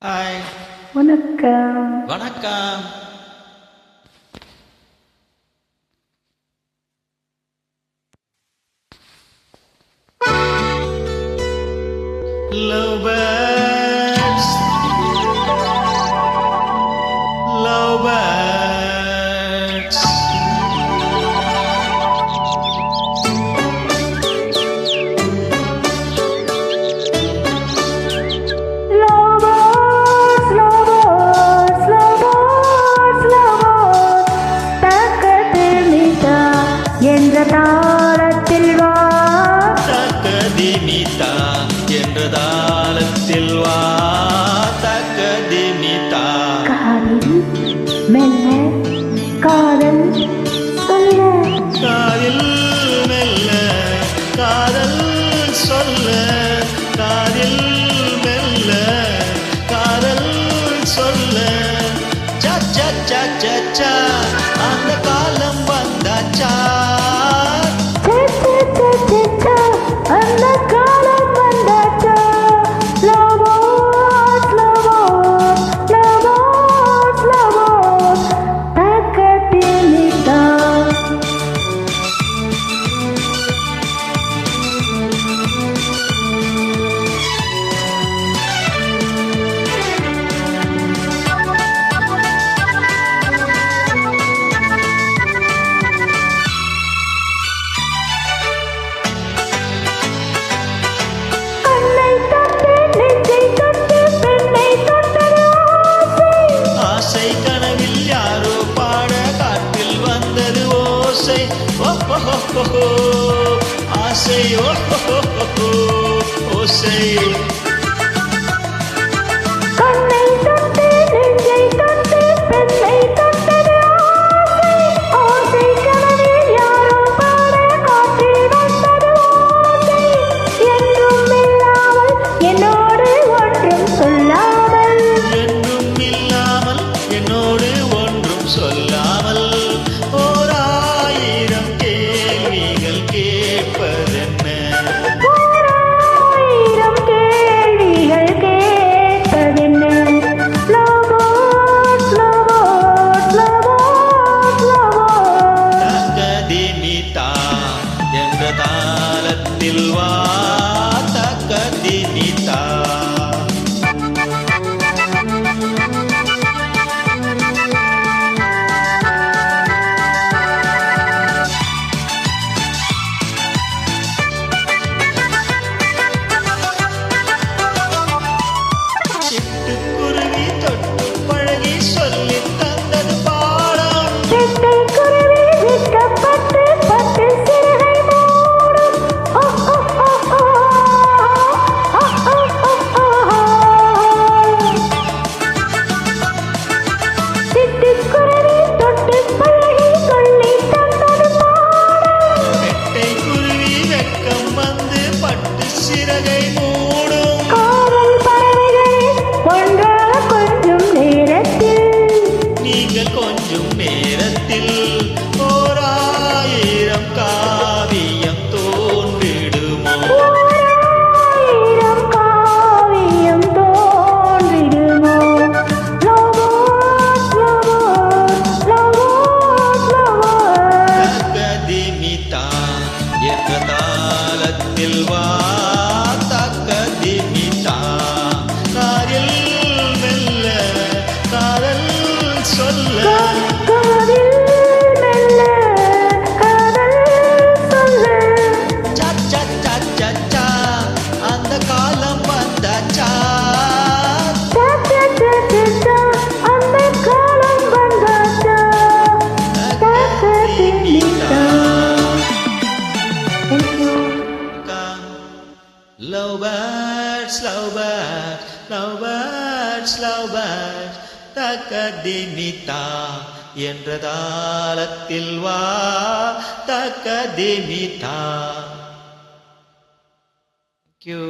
Hi. வணக்கம். வணக்கம். Love birds, love birds. என்ற தாளத்தில் வா தக்கதிமிதா என்ற தாளத்தில் வா தக்கதிமிதா. காதில் மெல்ல காதல் சொல்ல காதில் மெல்ல காதல் சொல்ல காதில் மெல்ல காதல் சொல்ல. ச ச ச ச ச அந்த காலம் வந்தாச்சா. அந்த காலம் வந்தாச்சா. தக்கதிமிதா ஆசை கனவில் யாரோ பாட காற்றில் வந்தது ஓசை. ஓஹோ ஆசை ஓஹோ ஓசை. கண்ணை தொட்டு நெஞ்சை தொட்டு பெண்ணை தொட்டது ஆசை. ஆசை கனவில் யாரோ பாட காற்றில் வந்தது ஓசை. என்றும் இல்லாமல் என்னோடு ஒன்றும் சொல்லாமல் என்றும் இல்லாமல் என்னோடு ஒன்றும் சொல்லாமல் ஓர் ஆயிரம் கேள்விகள் கேட்பதென்ன. ஆயிரம் கேள்விகள் கேட்பதென்ன. தக்கதிமிதா என்ற தாளத்தில் வா தக்கதிமிதா. சிட்டுக்குருவி தொட்டு பழகி சொல்லி தந்தது பாடம். சிட்டை குருவி விற்கப்பட்டு பட்டு சிறகை மூடும். சிட்டுக்குருவி தொட்டு பழகி சொல்லி தந்தது பாடம். வெட்டை குருவி வெட்கம் வந்து பட்டு சிறகை மூடும். காதல் பறவைகளே ஒன்றாக கொஞ்சம் நேரத்தில் நீங்கள் கொஞ்சம் நேரத்தில் ஓர் ஆயிரம் காவியம் தோன்றிடுமோ. ஆயிரம் காவியம் தோன்றிடுமோ. தக்கதிமிதா என்ற தாளத்தில் வா தக்கதிமிதா. காதில் மெல்ல காதல் சொல்ல காதில் மெல்ல காதல் சொல்ல. ச ச ச ச ச அந்த காலம் வந்தாச்சா. அந்த காலம் வந்தாச்சா. தக்கதிமிதா. Thank you. Love birds, love birds, love birds, love birds. தக்கதிமிதா என்ற தாளத்தில் வா தக்கதிமிதா. Thank you.